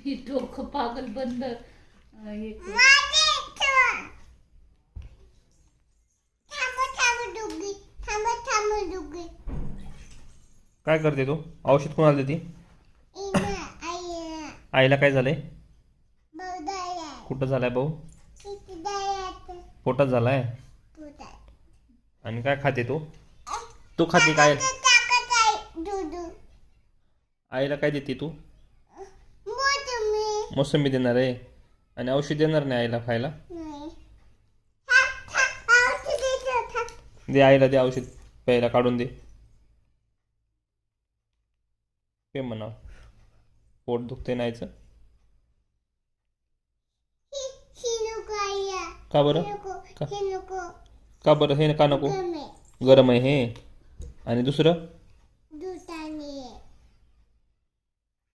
ही डोकं पागल बंद हे कर. काय करते तू? औषध कोणाला देते? आईला काय झालंय? कुठं झालाय भाऊ? पोटात झालाय. आणि काय खाते तू? तू खाते काय? आईला काय देते तू? मोसंबी देणार आहे. आणि औषध देणार नाही आईला खायला? दे आईला, दे औषध प्यायला, काढून दे. पे म्हणा, पोट दुखते नाहीच. का बरं? का बरं? हे का नको? गरम आहे हे. आणि दुसरं?